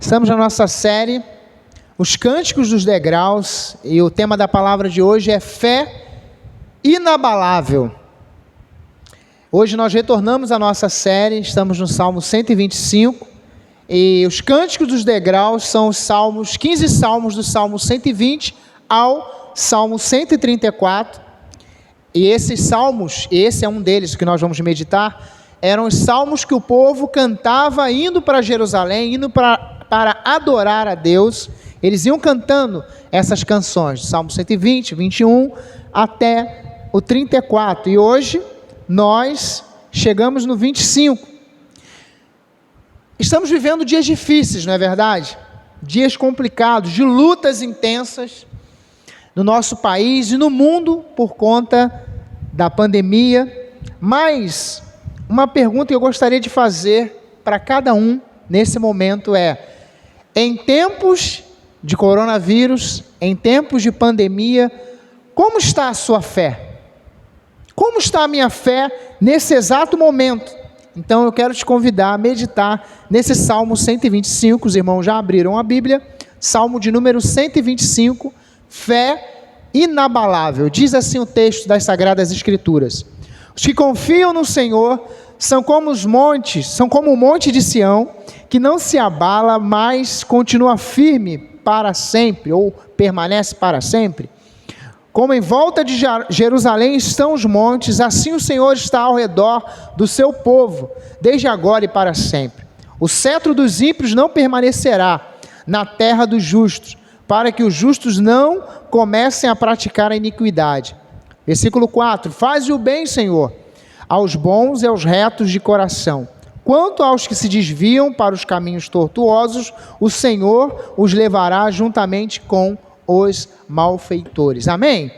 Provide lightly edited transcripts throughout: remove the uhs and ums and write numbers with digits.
Estamos na nossa série, Os Cânticos dos Degraus, e o tema da palavra de hoje é fé inabalável. Hoje nós retornamos à nossa série, estamos no Salmo 125, e os Cânticos dos Degraus são os salmos, 15 salmos do Salmo 120 ao Salmo 134, e esses salmos, esse é um deles que nós vamos meditar, eram os salmos que o povo cantava indo para Jerusalém, indo para adorar a Deus. Eles iam cantando essas canções, Salmo 120, 21, até o 34. E hoje nós chegamos no 25. Estamos vivendo dias difíceis, não é verdade? Dias complicados, de lutas intensas no nosso país e no mundo por conta da pandemia. Mas uma pergunta que eu gostaria de fazer para cada um nesse momento é: em tempos de coronavírus, em tempos de pandemia, como está a sua fé? Como está a minha fé nesse exato momento? Então eu quero te convidar a meditar nesse Salmo 125, os irmãos já abriram a Bíblia, Salmo de número 125, fé inabalável. Diz assim o texto das Sagradas Escrituras: os que confiam no Senhor são como os montes, são como o monte de Sião, que não se abala, mas continua firme para sempre, ou permanece para sempre. Como em volta de Jerusalém estão os montes, assim o Senhor está ao redor do seu povo, desde agora e para sempre. O cetro dos ímpios não permanecerá na terra dos justos, para que os justos não comecem a praticar a iniquidade. Versículo 4: faze o bem, Senhor, aos bons e aos retos de coração. Quanto aos que se desviam para os caminhos tortuosos, o Senhor os levará juntamente com os malfeitores. Amém?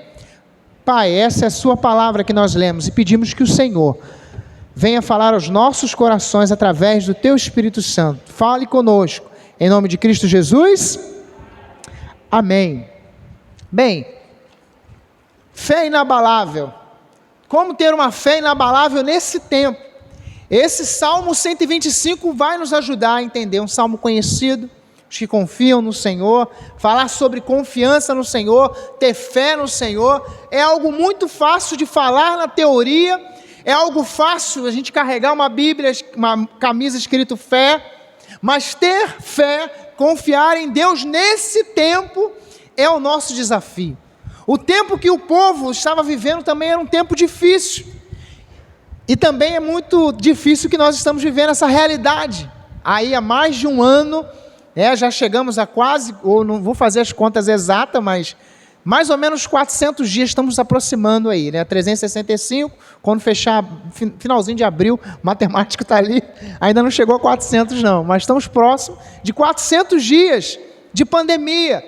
Pai, essa é a sua palavra que nós lemos e pedimos que o Senhor venha falar aos nossos corações através do teu Espírito Santo. Fale conosco, em nome de Cristo Jesus. Amém. Bem, fé inabalável. Como ter uma fé inabalável nesse tempo? Esse Salmo 125 vai nos ajudar a entender, um salmo conhecido, os que confiam no Senhor, falar sobre confiança no Senhor, ter fé no Senhor, é algo muito fácil de falar na teoria, é algo fácil a gente carregar uma Bíblia, uma camisa escrito fé, mas ter fé, confiar em Deus nesse tempo é o nosso desafio. O tempo que o povo estava vivendo também era um tempo difícil. E também é muito difícil que nós estamos vivendo essa realidade. Aí há mais de um ano, já chegamos a quase, ou não vou fazer as contas exatas, mas mais ou menos 400 dias estamos nos aproximando aí, 365, quando fechar, finalzinho de abril, o matemático está ali, ainda não chegou a 400 não, mas estamos próximos de 400 dias de pandemia,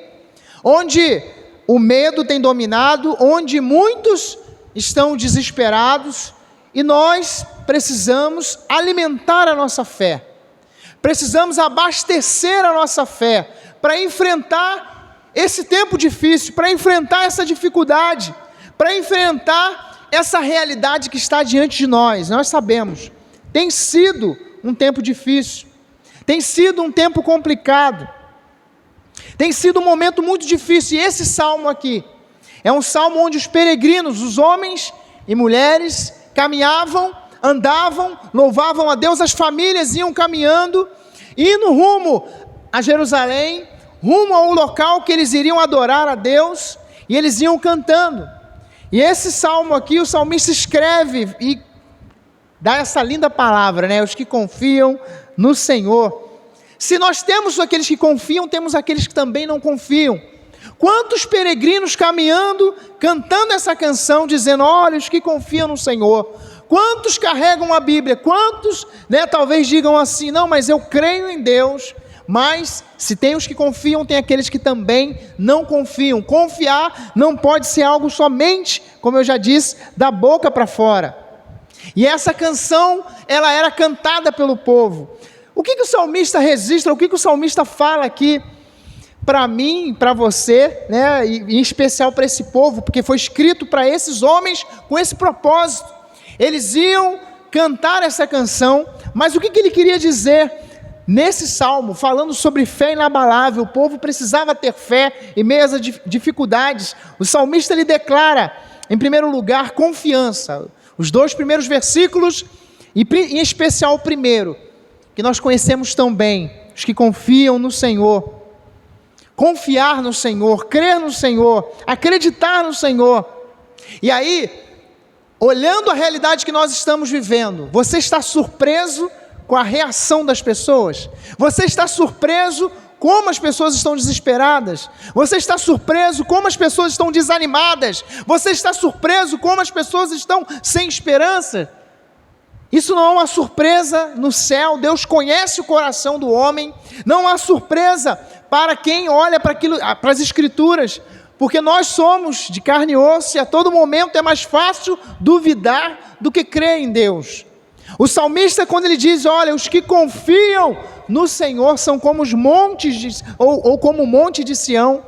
onde o medo tem dominado, onde muitos estão desesperados, e nós precisamos alimentar a nossa fé, precisamos abastecer a nossa fé, para enfrentar esse tempo difícil, para enfrentar essa dificuldade, para enfrentar essa realidade que está diante de nós. Nós sabemos, tem sido um tempo difícil, tem sido um tempo complicado, tem sido um momento muito difícil, e esse salmo aqui, é um salmo onde os peregrinos, os homens e mulheres, caminhavam, andavam, louvavam a Deus, as famílias iam caminhando, indo rumo a Jerusalém, rumo ao local que eles iriam adorar a Deus, e eles iam cantando. E esse salmo aqui, o salmista escreve e dá essa linda palavra, os que confiam no Senhor. Se nós temos aqueles que confiam, temos aqueles que também não confiam. Quantos peregrinos caminhando, cantando essa canção, dizendo: olha, os que confiam no Senhor. Quantos carregam a Bíblia? Quantos, talvez digam assim: não, mas eu creio em Deus. Mas se tem os que confiam, tem aqueles que também não confiam. Confiar não pode ser algo somente, como eu já disse, da boca para fora. E essa canção, ela era cantada pelo povo. O que o salmista registra, o que o salmista fala aqui para mim, para você, e em especial para esse povo, porque foi escrito para esses homens com esse propósito. Eles iam cantar essa canção, mas o que ele queria dizer nesse salmo, falando sobre fé inabalável, o povo precisava ter fé em meio às dificuldades. O salmista ele declara, em primeiro lugar, confiança. Os 2 primeiros versículos, e em especial o primeiro, que nós conhecemos tão bem, os que confiam no Senhor. Confiar no Senhor, crer no Senhor, acreditar no Senhor. E aí, olhando a realidade que nós estamos vivendo, você está surpreso com a reação das pessoas? Você está surpreso como as pessoas estão desesperadas? Você está surpreso como as pessoas estão desanimadas? Você está surpreso como as pessoas estão sem esperança? Isso não é uma surpresa no céu. Deus conhece o coração do homem. Não há surpresa para quem olha para as Escrituras, porque nós somos de carne e osso, e a todo momento é mais fácil duvidar do que crer em Deus. O salmista, quando ele diz, olha, os que confiam no Senhor são como os montes, ou como o monte de Sião.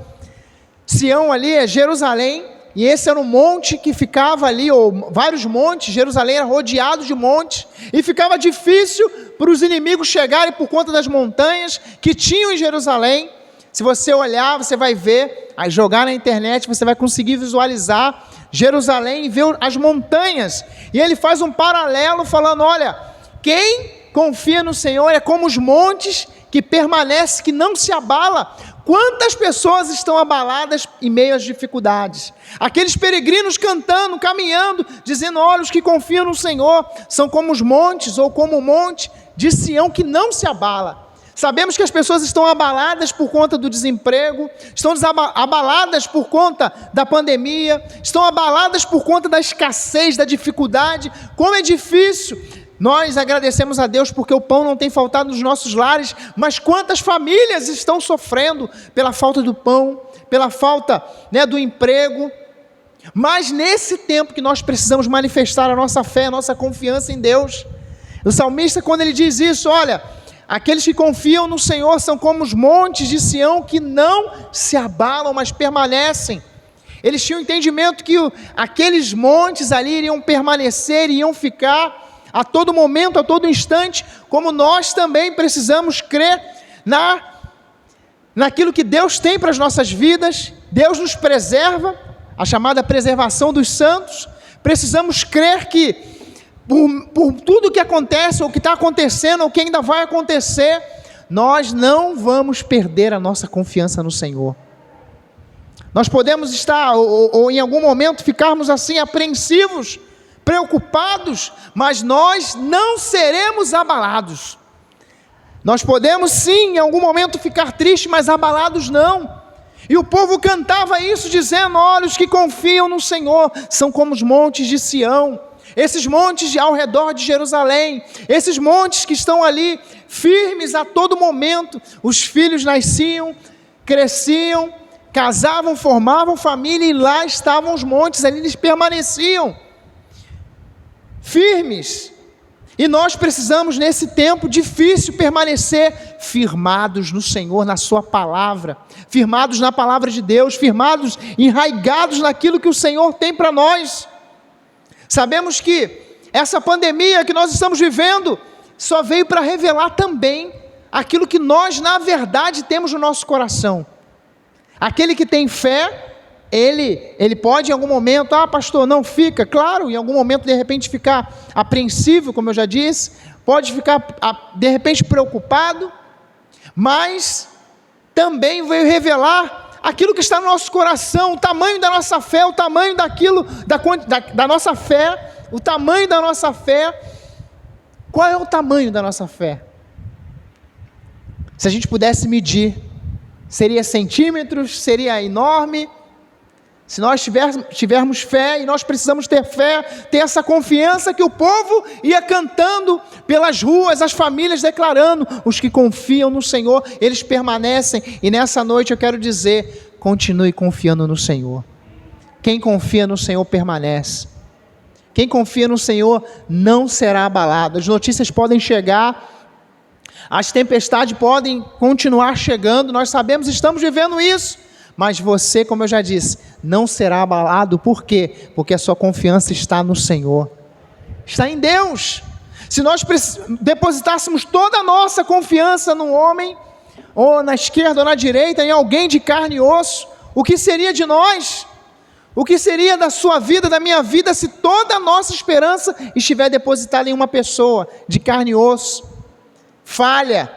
Sião ali é Jerusalém, e esse era um monte que ficava ali, ou vários montes. Jerusalém era rodeado de montes, e ficava difícil para os inimigos chegarem por conta das montanhas que tinham em Jerusalém. Se você olhar, você vai ver, jogar na internet, você vai conseguir visualizar Jerusalém e ver as montanhas. E ele faz um paralelo falando, olha, quem confia no Senhor é como os montes que permanece, que não se abala. Quantas pessoas estão abaladas em meio às dificuldades? Aqueles peregrinos cantando, caminhando, dizendo, olha, os que confiam no Senhor são como os montes, ou como o monte de Sião que não se abala. Sabemos que as pessoas estão abaladas por conta do desemprego, estão abaladas por conta da pandemia, estão abaladas por conta da escassez, da dificuldade. Como é difícil! Nós agradecemos a Deus porque o pão não tem faltado nos nossos lares, mas quantas famílias estão sofrendo pela falta do pão, pela falta, do emprego. Mas nesse tempo que nós precisamos manifestar a nossa fé, a nossa confiança em Deus, o salmista, quando ele diz isso, olha, aqueles que confiam no Senhor são como os montes de Sião que não se abalam, mas permanecem. Eles tinham entendimento que aqueles montes ali iriam permanecer, iriam ficar a todo momento, a todo instante, como nós também precisamos crer naquilo que Deus tem para as nossas vidas. Deus nos preserva, a chamada preservação dos santos. Precisamos crer que por tudo que acontece, ou que está acontecendo, ou que ainda vai acontecer, nós não vamos perder a nossa confiança no Senhor. Nós podemos estar, ou em algum momento ficarmos assim apreensivos, preocupados, mas nós não seremos abalados. Nós podemos sim, em algum momento ficar tristes, mas abalados não. E o povo cantava isso dizendo, olha, os que confiam no Senhor são como os montes de Sião. Esses montes ao redor de Jerusalém, esses montes que estão ali firmes a todo momento. Os filhos nasciam, cresciam, casavam, formavam família, e lá estavam os montes, ali eles permaneciam firmes. E nós precisamos nesse tempo difícil permanecer firmados no Senhor, na sua palavra, firmados na palavra de Deus, firmados, enraigados naquilo que o Senhor tem para nós. Sabemos que essa pandemia que nós estamos vivendo só veio para revelar também aquilo que nós na verdade temos no nosso coração. Aquele que tem fé, ele pode em algum momento, pastor, não fica, claro, em algum momento de repente ficar apreensivo, como eu já disse, pode ficar de repente preocupado, mas também veio revelar aquilo que está no nosso coração, o tamanho da nossa fé, o tamanho daquilo, da nossa fé, o tamanho da nossa fé. Qual é o tamanho da nossa fé? Se a gente pudesse medir, seria centímetros, seria enorme. Se nós tivermos fé, e nós precisamos ter fé, ter essa confiança que o povo ia cantando pelas ruas, as famílias declarando, os que confiam no Senhor, eles permanecem. E nessa noite eu quero dizer, continue confiando no Senhor. Quem confia no Senhor permanece. Quem confia no Senhor não será abalado. As notícias podem chegar, as tempestades podem continuar chegando, nós sabemos, estamos vivendo isso. Mas você, como eu já disse, não será abalado. Por quê? Porque a sua confiança está no Senhor, está em Deus. se nós depositássemos toda a nossa confiança num homem, ou na esquerda ou na direita, em alguém de carne e osso, o que seria de nós? O que seria da sua vida, da minha vida, se toda a nossa esperança estiver depositada em uma pessoa de carne e osso? Falha.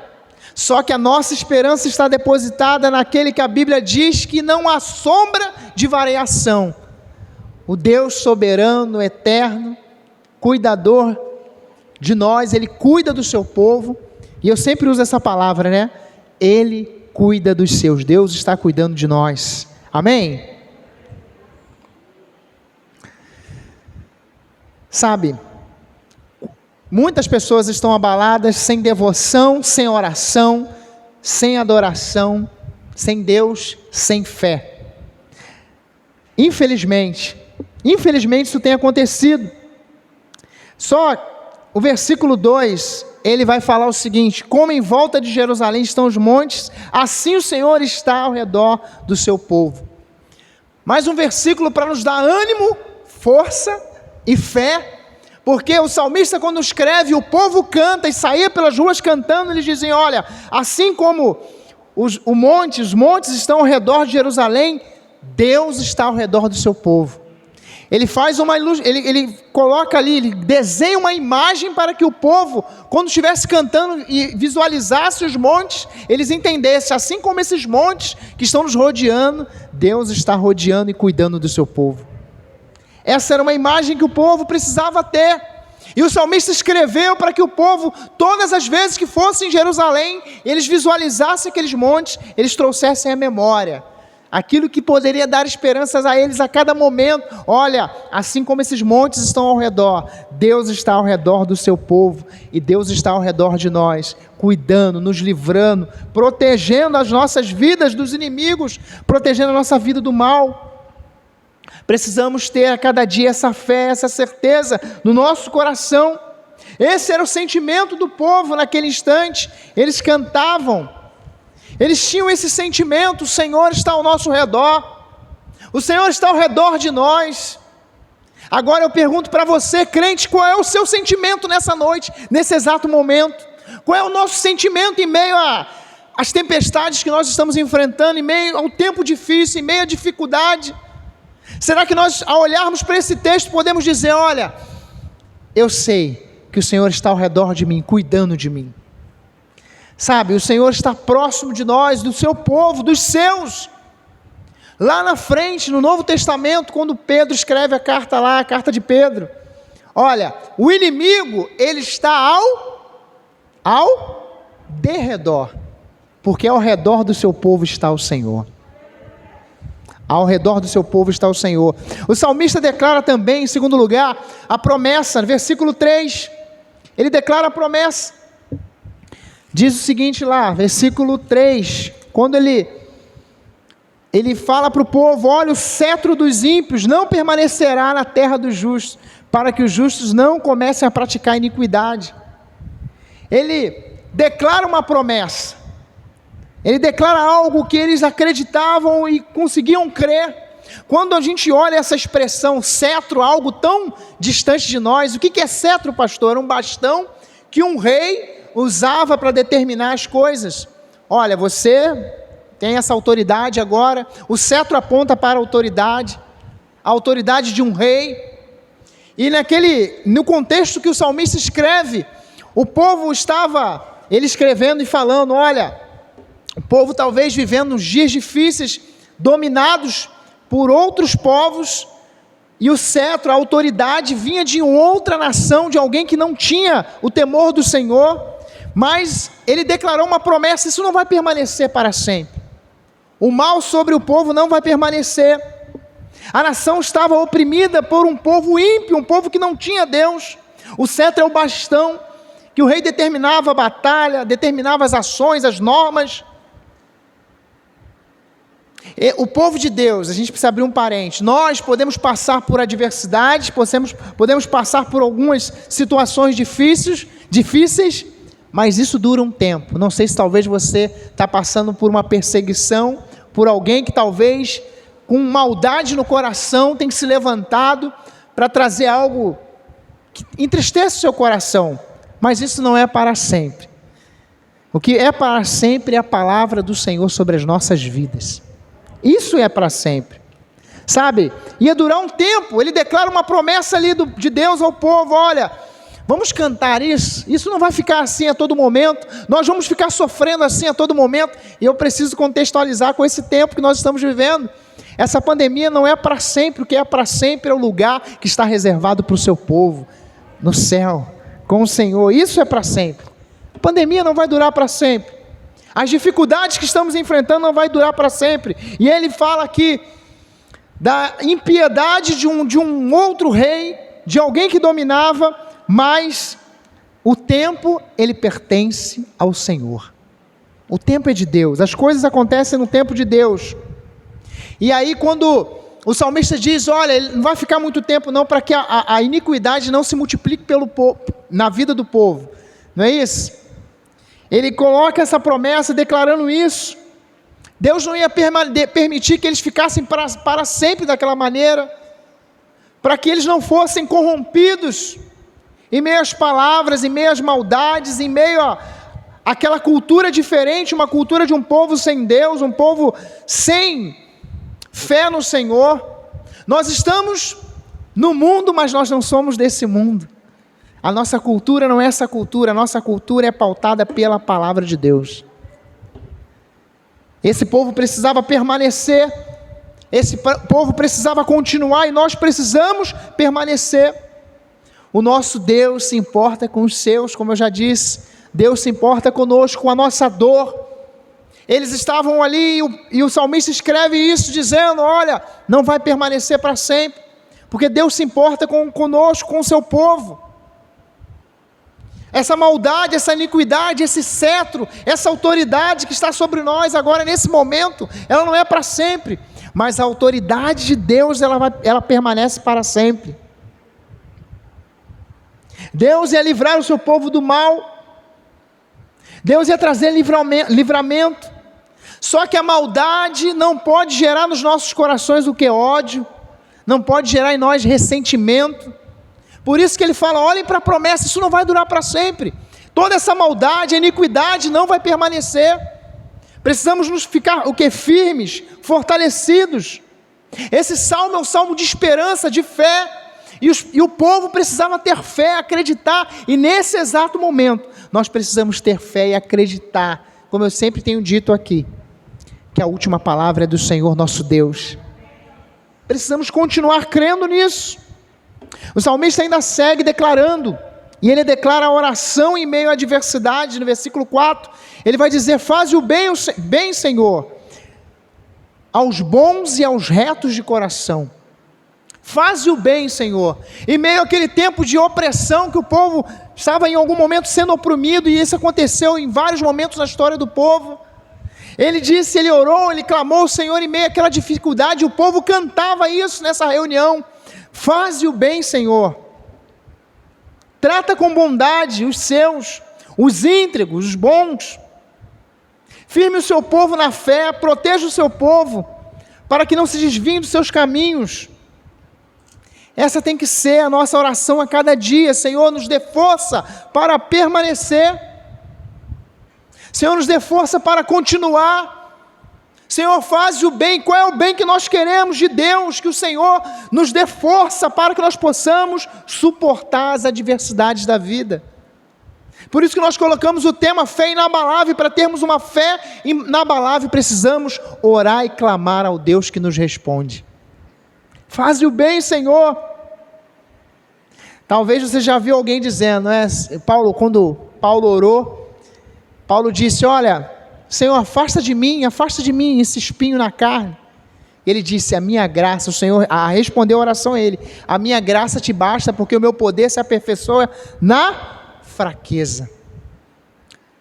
Só que a nossa esperança está depositada naquele que a Bíblia diz que não há sombra de variação. O Deus soberano, eterno, cuidador de nós, Ele cuida do seu povo. E eu sempre uso essa palavra, né? Ele cuida dos seus. Deus está cuidando de nós. Amém? Sabe, muitas pessoas estão abaladas sem devoção, sem oração, sem adoração, sem Deus, sem fé. Infelizmente isso tem acontecido. Só o versículo 2, ele vai falar o seguinte: como em volta de Jerusalém estão os montes, assim o Senhor está ao redor do seu povo. Mais um versículo para nos dar ânimo, força e fé, porque o salmista, quando escreve, o povo canta e saía pelas ruas cantando, eles dizem: olha, assim como os montes estão ao redor de Jerusalém, Deus está ao redor do seu povo. Ele faz ele coloca ali, ele desenha uma imagem para que o povo, quando estivesse cantando e visualizasse os montes, eles entendessem, assim como esses montes que estão nos rodeando, Deus está rodeando e cuidando do seu povo. Essa era uma imagem que o povo precisava ter, e o salmista escreveu para que o povo, todas as vezes que fossem em Jerusalém, eles visualizassem aqueles montes, eles trouxessem à memória aquilo que poderia dar esperanças a eles a cada momento. Olha, assim como esses montes estão ao redor, Deus está ao redor do seu povo, e Deus está ao redor de nós, cuidando, nos livrando, protegendo as nossas vidas dos inimigos, protegendo a nossa vida do mal. Precisamos ter a cada dia essa fé, essa certeza no nosso coração. Esse era o sentimento do povo naquele instante. Eles cantavam, eles tinham esse sentimento: o Senhor está ao nosso redor, o Senhor está ao redor de nós. Agora eu pergunto para você, crente, qual é o seu sentimento nessa noite, nesse exato momento? Qual é o nosso sentimento em meio às tempestades que nós estamos enfrentando, em meio ao tempo difícil, em meio à dificuldade? Será que nós, ao olharmos para esse texto, podemos dizer: olha, eu sei que o Senhor está ao redor de mim, cuidando de mim. Sabe, o Senhor está próximo de nós, do seu povo, dos seus. Lá na frente, no Novo Testamento, quando Pedro escreve a carta lá, a carta de Pedro, olha, o inimigo, ele está ao derredor, porque ao redor do seu povo está o Senhor. Ao redor do seu povo está o Senhor. O salmista declara também, em segundo lugar, a promessa, no versículo 3, ele declara a promessa. Diz o seguinte lá, versículo 3, quando ele fala para o povo: olha, o cetro dos ímpios não permanecerá na terra dos justos, para que os justos não comecem a praticar iniquidade. Ele declara uma promessa. Ele declara algo que eles acreditavam e conseguiam crer. Quando a gente olha essa expressão cetro, algo tão distante de nós, o que é cetro, pastor? Era um bastão que um rei usava para determinar as coisas. Olha, você tem essa autoridade agora. O cetro aponta para a autoridade de um rei. E no contexto que o salmista escreve, o povo estava, ele escrevendo e falando: olha, o povo talvez vivendo uns dias difíceis, dominados por outros povos, e o cetro, a autoridade vinha de outra nação, de alguém que não tinha o temor do Senhor, mas ele declarou uma promessa: isso não vai permanecer para sempre. O mal sobre o povo não vai permanecer. A nação estava oprimida por um povo ímpio, um povo que não tinha Deus. O cetro é o bastão que o rei determinava a batalha, determinava as ações, as normas. O povo de Deus, a gente precisa abrir um parênteses, nós podemos passar por adversidades, podemos passar por algumas situações difíceis, mas isso dura um tempo. Não sei se talvez você está passando por uma perseguição, por alguém que talvez com maldade no coração tem se levantado para trazer algo que entristeça o seu coração. mas isso não é para sempre. O que é para sempre é a palavra do Senhor sobre as nossas vidas. Isso é para sempre. Sabe, ia durar um tempo. Ele declara uma promessa ali de Deus ao povo: olha, vamos cantar isso não vai ficar assim a todo momento, nós vamos ficar sofrendo assim a todo momento. E eu preciso contextualizar com esse tempo que nós estamos vivendo. Essa pandemia não é para sempre. O que é para sempre é o lugar que está reservado para o seu povo, no céu, com o Senhor. Isso é para sempre. A pandemia não vai durar para sempre. As dificuldades que estamos enfrentando não vai durar para sempre. E ele fala aqui da impiedade de um outro rei, de alguém que dominava, mas o tempo, ele pertence ao Senhor. O tempo é de Deus, as coisas acontecem no tempo de Deus. E aí quando o salmista diz: olha, ele não vai ficar muito tempo não, para que a iniquidade não se multiplique na vida do povo, não é isso? Ele coloca essa promessa declarando isso. Deus não ia permitir que eles ficassem para sempre daquela maneira, para que eles não fossem corrompidos em meio às palavras, em meio às maldades, em meio àquela cultura diferente, uma cultura de um povo sem Deus, um povo sem fé no Senhor. Nós estamos no mundo, mas nós não somos desse mundo. A nossa cultura não é essa cultura, a nossa cultura é pautada pela palavra de Deus. Esse povo precisava permanecer, esse povo precisava continuar, e nós precisamos permanecer. O nosso Deus se importa com os seus, como eu já disse. Deus se importa conosco, com a nossa dor. Eles estavam ali, e o salmista escreve isso, dizendo: olha, não vai permanecer para sempre, porque Deus se importa conosco, com o seu povo. Essa maldade, essa iniquidade, esse cetro, essa autoridade que está sobre nós agora nesse momento, ela não é para sempre, mas a autoridade de Deus, ela permanece para sempre. Deus ia livrar o seu povo do mal, Deus ia trazer livramento. Só que a maldade não pode gerar nos nossos corações o que é ódio, não pode gerar em nós ressentimento. Por isso que ele fala: olhem para a promessa, isso não vai durar para sempre. Toda essa maldade, a iniquidade não vai permanecer. Precisamos nos ficar firmes, fortalecidos. Esse salmo é um salmo de esperança, de fé. E o povo precisava ter fé, acreditar. E nesse exato momento, nós precisamos ter fé e acreditar. Como eu sempre tenho dito aqui, que a última palavra é do Senhor nosso Deus. Precisamos continuar crendo nisso. O salmista ainda segue declarando, e ele declara a oração em meio à adversidade. No versículo 4, ele vai dizer: faze o bem, Senhor, aos bons e aos retos de coração. Faze o bem, Senhor, em meio àquele tempo de opressão, que o povo estava em algum momento sendo oprimido, e isso aconteceu em vários momentos na história do povo. Ele disse, ele orou, ele clamou ao Senhor em meio àquela dificuldade, o povo cantava isso nessa reunião: faze o bem, Senhor, trata com bondade os seus, os íntegros, os bons, firme o seu povo na fé, proteja o seu povo, para que não se desviem dos seus caminhos. Essa tem que ser a nossa oração a cada dia. Senhor, nos dê força para permanecer, Senhor, nos dê força para continuar. Senhor, faz o bem. Qual é o bem que nós queremos de Deus? Que o Senhor nos dê força para que nós possamos suportar as adversidades da vida. Por isso que nós colocamos o tema fé inabalável. Para termos uma fé inabalável, precisamos orar e clamar ao Deus que nos responde. Faz o bem, Senhor. Talvez você já viu alguém dizendo, quando Paulo orou, Paulo disse: olha, Senhor, afasta de mim esse espinho na carne. Ele disse: a minha graça, o Senhor respondeu a oração a ele: a minha graça te basta, porque o meu poder se aperfeiçoa na fraqueza.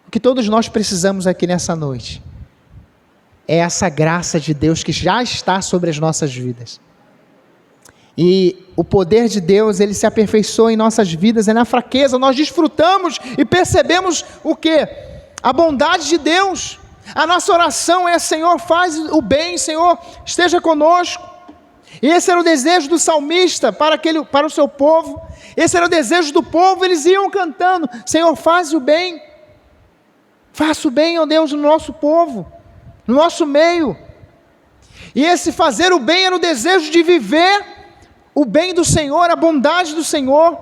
O que todos nós precisamos aqui nessa noite é essa graça de Deus que já está sobre as nossas vidas. E o poder de Deus, ele se aperfeiçoa em nossas vidas, é na fraqueza. Nós desfrutamos e percebemos o quê? A bondade de Deus. A nossa oração é: Senhor, faz o bem, Senhor, esteja conosco. E esse era o desejo do salmista para o seu povo. Esse era o desejo do povo. Eles iam cantando: Senhor, faz o bem. Faça o bem, ó Deus, no nosso povo, no nosso meio. E esse fazer o bem era o desejo de viver o bem do Senhor, a bondade do Senhor.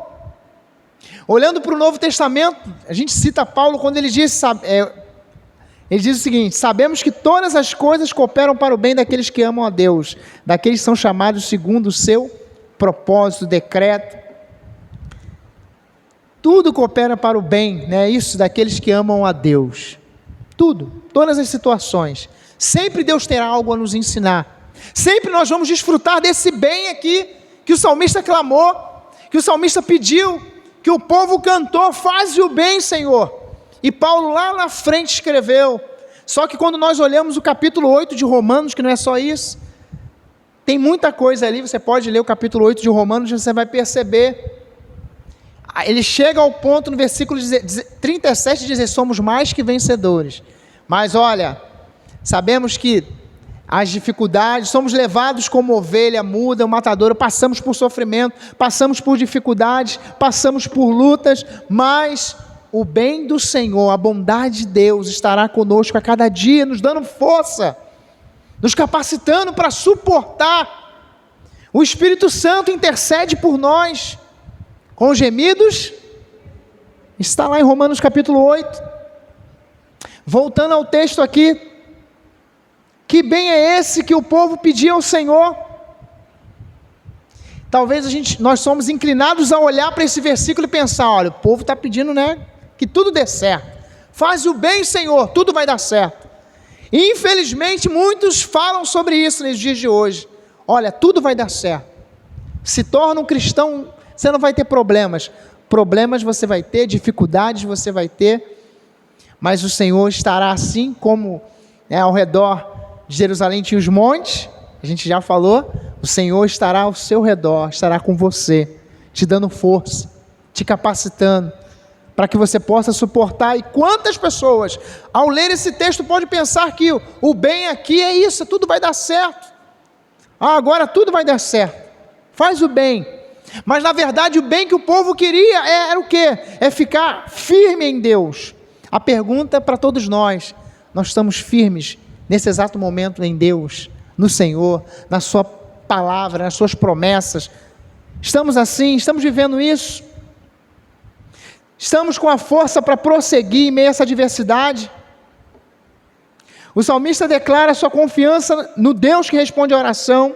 Olhando para o Novo Testamento, a gente cita Paulo quando ele diz o seguinte: sabemos que todas as coisas cooperam para o bem daqueles que amam a Deus, daqueles que são chamados segundo o seu propósito, decreto. Tudo coopera para o bem, né? Isso, daqueles que amam a Deus. Tudo, todas as situações. Sempre Deus terá algo a nos ensinar. Sempre nós vamos desfrutar desse bem aqui, que o salmista clamou, que o salmista pediu, que o povo cantou: faz o bem, Senhor. E Paulo lá na frente escreveu. Só que quando nós olhamos o capítulo 8 de Romanos, que não é só isso, tem muita coisa ali. Você pode ler o capítulo 8 de Romanos, você vai perceber. Ele chega ao ponto no versículo 37 de dizer: somos mais que vencedores. Mas olha, sabemos que as dificuldades, somos levados como ovelha muda, o matador, passamos por sofrimento, passamos por dificuldades, passamos por lutas, mas o bem do Senhor, a bondade de Deus estará conosco a cada dia, nos dando força, nos capacitando para suportar. O Espírito Santo intercede por nós, com gemidos, está lá em Romanos capítulo 8, voltando ao texto aqui, que bem é esse que o povo pedia ao Senhor? Talvez nós somos inclinados a olhar para esse versículo e pensar: olha, o povo está pedindo, né, que tudo dê certo, faz o bem, Senhor, tudo vai dar certo. E infelizmente muitos falam sobre isso nos dias de hoje: olha, tudo vai dar certo, se torna um cristão, você não vai ter problemas você vai ter, dificuldades você vai ter, mas o Senhor estará, assim como ao redor de Jerusalém tinha os montes, a gente já falou, o Senhor estará ao seu redor, estará com você, te dando força, te capacitando, para que você possa suportar. E quantas pessoas, ao ler esse texto, pode pensar que o bem aqui é isso, tudo vai dar certo, agora tudo vai dar certo, faz o bem. Mas na verdade o bem que o povo queria era o quê? É ficar firme em Deus. A pergunta para todos nós estamos firmes nesse exato momento em Deus, no Senhor, na sua palavra, nas suas promessas? Estamos assim, estamos vivendo isso? Estamos com a força para prosseguir em meio a essa adversidade? O salmista declara sua confiança no Deus que responde à oração.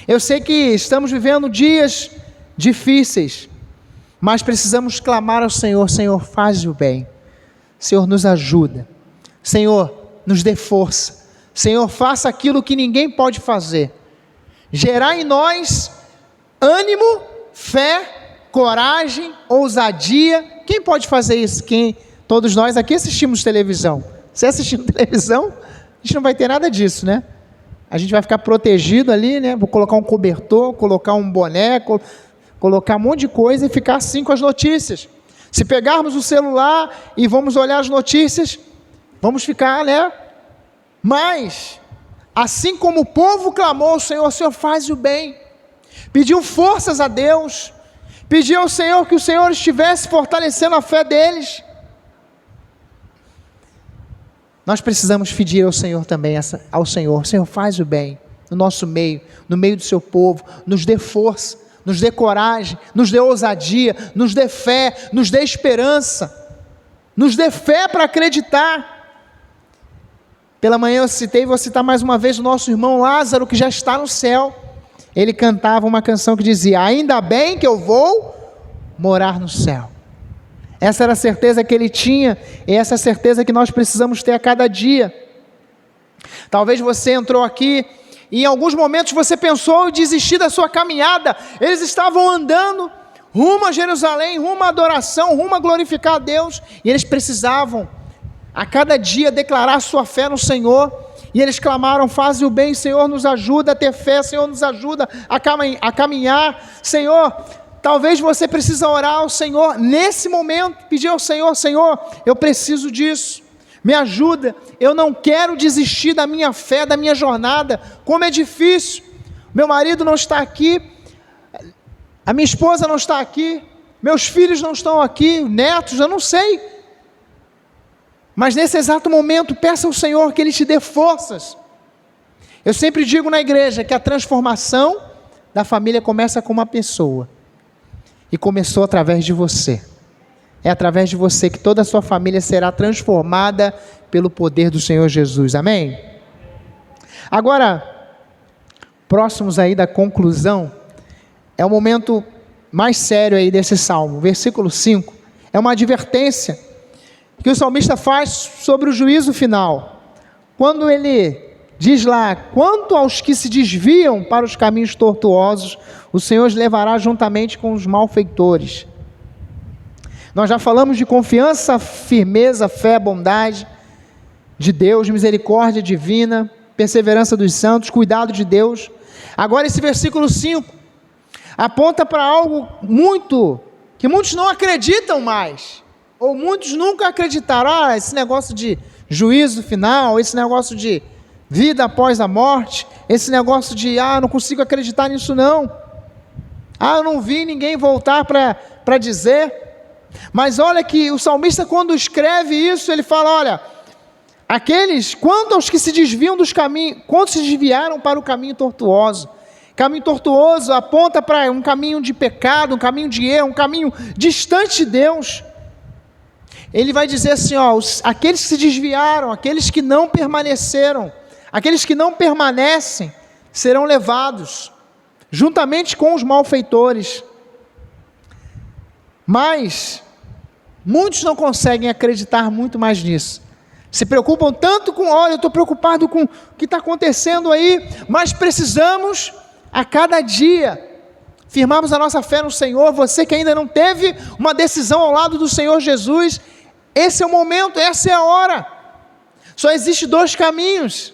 Eu sei que estamos vivendo dias difíceis, mas precisamos clamar ao Senhor: Senhor, faz o bem, Senhor, nos ajuda, Senhor, nos dê força, Senhor, faça aquilo que ninguém pode fazer, gerar em nós ânimo, fé, coragem, ousadia. Quem pode fazer isso? Todos nós aqui assistimos televisão. Se assistindo televisão, a gente não vai ter nada disso, né? A gente vai ficar protegido ali, né? Vou colocar um cobertor, colocar um boné, colocar um monte de coisa e ficar assim com as notícias. Se pegarmos o celular e vamos olhar as notícias, vamos ficar, né? Mas, assim como o povo clamou ao Senhor: Senhor, faz o bem, pediu forças a Deus, pediu ao Senhor que o Senhor estivesse fortalecendo a fé deles, nós precisamos pedir ao Senhor também, ao Senhor: Senhor, faz o bem no nosso meio, no meio do seu povo, nos dê força, nos dê coragem, nos dê ousadia, nos dê fé, nos dê esperança, nos dê fé para acreditar. Pela manhã eu citei, vou citar mais uma vez o nosso irmão Lázaro, que já está no céu. Ele cantava uma canção que dizia: ainda bem que eu vou morar no céu. Essa era a certeza que ele tinha, e essa é a certeza que nós precisamos ter a cada dia. Talvez você entrou aqui e em alguns momentos você pensou em desistir da sua caminhada. Eles estavam andando rumo a Jerusalém, rumo à adoração, rumo a glorificar a Deus, e eles precisavam a cada dia declarar sua fé no Senhor, e eles clamaram: faz o bem, Senhor, nos ajuda a ter fé, Senhor, nos ajuda a caminhar, Senhor. Talvez você precise orar ao Senhor nesse momento, pedir ao Senhor: Senhor, eu preciso disso, me ajuda, eu não quero desistir da minha fé, da minha jornada, como é difícil, meu marido não está aqui, a minha esposa não está aqui, meus filhos não estão aqui, netos, eu não sei, mas nesse exato momento, peça ao Senhor que Ele te dê forças. Eu sempre digo na igreja que a transformação da família começa com uma pessoa, e começou através de você. É através de você que toda a sua família será transformada pelo poder do Senhor Jesus, amém? Agora, próximos aí da conclusão, é o momento mais sério aí desse salmo, versículo 5, é uma advertência que o salmista faz sobre o juízo final, quando ele diz lá, quanto aos que se desviam para os caminhos tortuosos, o Senhor os levará juntamente com os malfeitores. Nós já falamos de confiança, firmeza, fé, bondade de Deus, misericórdia divina, perseverança dos santos, cuidado de Deus. Agora esse versículo 5 aponta para algo que muitos não acreditam mais, ou muitos nunca acreditaram. Esse negócio de juízo final, esse negócio de vida após a morte, esse negócio de, não consigo acreditar nisso não, eu não vi ninguém voltar para dizer. Mas olha que o salmista, quando escreve isso, ele fala, olha, quanto aos que se desviam dos caminhos, quantos se desviaram para o caminho tortuoso aponta para um caminho de pecado, um caminho de erro, um caminho distante de Deus. Ele vai dizer assim, aqueles que se desviaram, aqueles que não permaneceram, aqueles que não permanecem, serão levados, juntamente com os malfeitores. Mas muitos não conseguem acreditar muito mais nisso, se preocupam tanto com, eu estou preocupado com o que está acontecendo aí, mas precisamos a cada dia firmarmos a nossa fé no Senhor. Você que ainda não teve uma decisão ao lado do Senhor Jesus, esse é o momento, essa é a hora. Só existe 2 caminhos,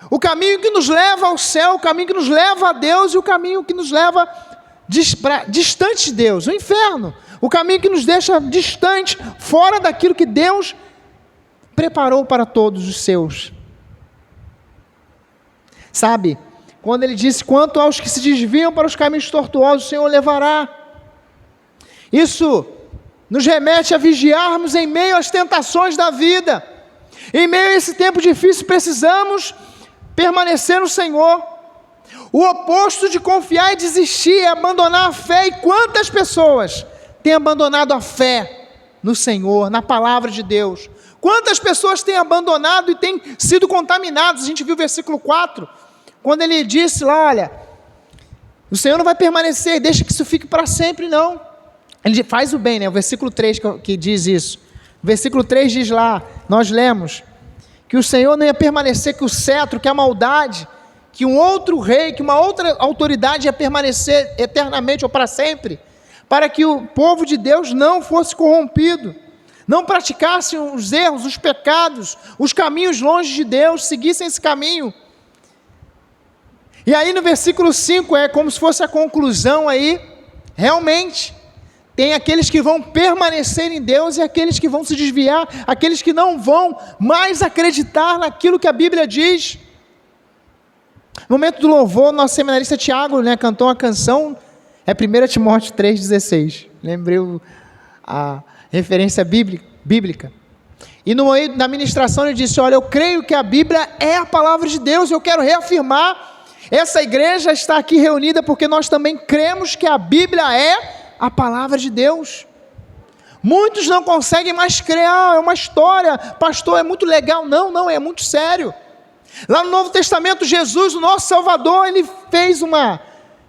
o caminho que nos leva ao céu, o caminho que nos leva a Deus, e o caminho que nos leva distante de Deus, o inferno, o caminho que nos deixa distante, fora daquilo que Deus preparou para todos os seus. Sabe, quando ele disse, quanto aos que se desviam para os caminhos tortuosos, o Senhor levará, isso nos remete a vigiarmos em meio às tentações da vida. Em meio a esse tempo difícil, precisamos permanecer no Senhor. O oposto de confiar e desistir é abandonar a fé. E quantas pessoas têm abandonado a fé no Senhor, na palavra de Deus? Quantas pessoas têm abandonado e têm sido contaminadas? A gente viu o versículo 4, quando ele disse lá, olha, o Senhor não vai permanecer, deixa que isso fique para sempre, não. Ele faz o bem, né? O versículo 3 que diz isso. O versículo 3 diz lá, nós lemos, que o Senhor não ia permanecer, que o cetro, que a maldade, que um outro rei, que uma outra autoridade ia permanecer eternamente ou para sempre, para que o povo de Deus não fosse corrompido, não praticassem os erros, os pecados, os caminhos longe de Deus, seguissem esse caminho. E aí no versículo 5 é como se fosse a conclusão aí, realmente, tem aqueles que vão permanecer em Deus e aqueles que vão se desviar, aqueles que não vão mais acreditar naquilo que a Bíblia diz. No momento do louvor, nosso seminarista Tiago, cantou uma canção, é 1 Timóteo 3,16, lembrei a referência bíblica. E no meio da ministração ele disse, olha, eu creio que a Bíblia é a palavra de Deus, eu quero reafirmar, essa igreja está aqui reunida porque nós também cremos que a Bíblia é a palavra de Deus. Muitos não conseguem mais crer, é uma história, pastor, é muito legal. Não, é muito sério. Lá no Novo Testamento, Jesus, o nosso Salvador,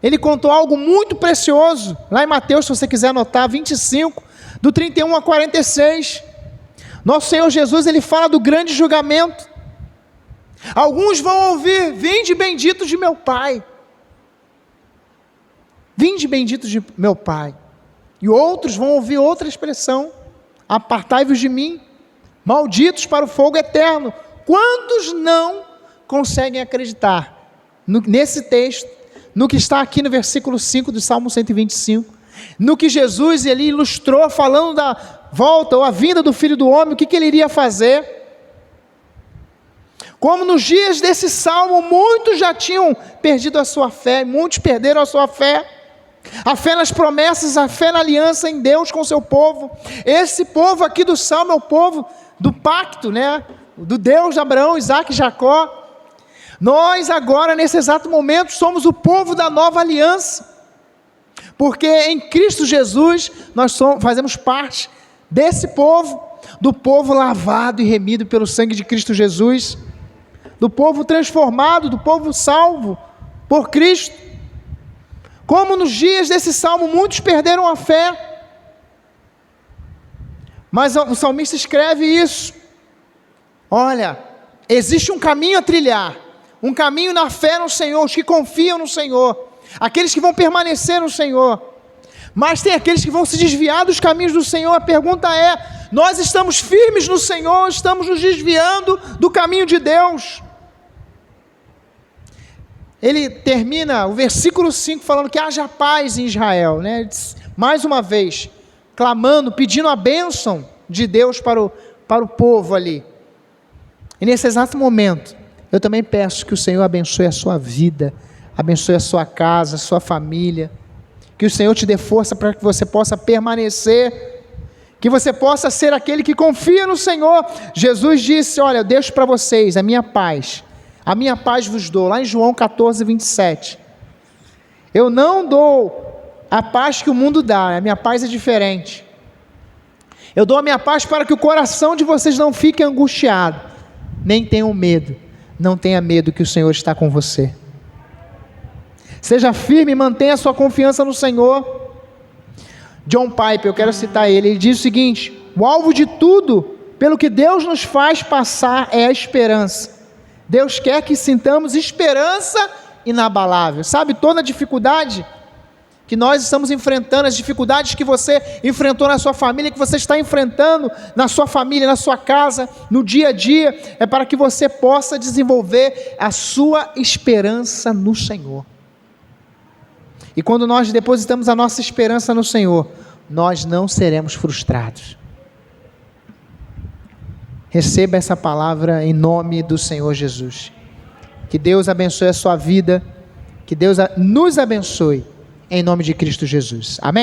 ele contou algo muito precioso, lá em Mateus, se você quiser anotar, 25, do 31 a 46, nosso Senhor Jesus, ele fala do grande julgamento. Alguns vão ouvir, vinde benditos de meu Pai, vinde benditos de meu Pai, e outros vão ouvir outra expressão, apartai-vos de mim, malditos para o fogo eterno. Quantos não conseguem acreditar nesse texto, no que está aqui no versículo 5 do Salmo 125, no que Jesus ele ilustrou, falando da volta ou a vinda do Filho do Homem, o que ele iria fazer? Como nos dias desse salmo, muitos já tinham perdido a sua fé, muitos perderam a sua fé. A fé nas promessas, a fé na aliança em Deus com o seu povo. Esse povo aqui do salmo é o povo do pacto, né? Do Deus de Abraão, Isaac e Jacó. Nós agora, nesse exato momento, somos o povo da nova aliança. Porque em Cristo Jesus, nós fazemos parte desse povo, do povo lavado e remido pelo sangue de Cristo Jesus, do povo transformado, do povo salvo por Cristo. Como nos dias desse salmo, muitos perderam a fé. Mas o salmista escreve isso. Olha, existe um caminho a trilhar, um caminho na fé no Senhor, os que confiam no Senhor, aqueles que vão permanecer no Senhor. Mas tem aqueles que vão se desviar dos caminhos do Senhor. A pergunta é: nós estamos firmes no Senhor, estamos nos desviando do caminho de Deus? Ele termina o versículo 5 falando que haja paz em Israel, né? Mais uma vez, clamando, pedindo a bênção de Deus para o povo ali. E nesse exato momento, eu também peço que o Senhor abençoe a sua vida, abençoe a sua casa, a sua família, que o Senhor te dê força para que você possa permanecer, que você possa ser aquele que confia no Senhor. Jesus disse: olha, eu deixo para vocês a minha paz vos dou, lá em João 14, 27, eu não dou a paz que o mundo dá, a minha paz é diferente, eu dou a minha paz para que o coração de vocês não fique angustiado, nem tenham medo, não tenha medo que o Senhor está com você. Seja firme e mantenha a sua confiança no Senhor. John Piper, eu quero citar ele diz o seguinte: o alvo de tudo, pelo que Deus nos faz passar, é a esperança. Deus quer que sintamos esperança inabalável. Sabe, toda a dificuldade que nós estamos enfrentando, as dificuldades que você enfrentou na sua família, que você está enfrentando na sua família, na sua casa, no dia a dia, é para que você possa desenvolver a sua esperança no Senhor. E quando nós depositamos a nossa esperança no Senhor, nós não seremos frustrados. Receba essa palavra em nome do Senhor Jesus. Que Deus abençoe a sua vida, que Deus nos abençoe, em nome de Cristo Jesus. Amém?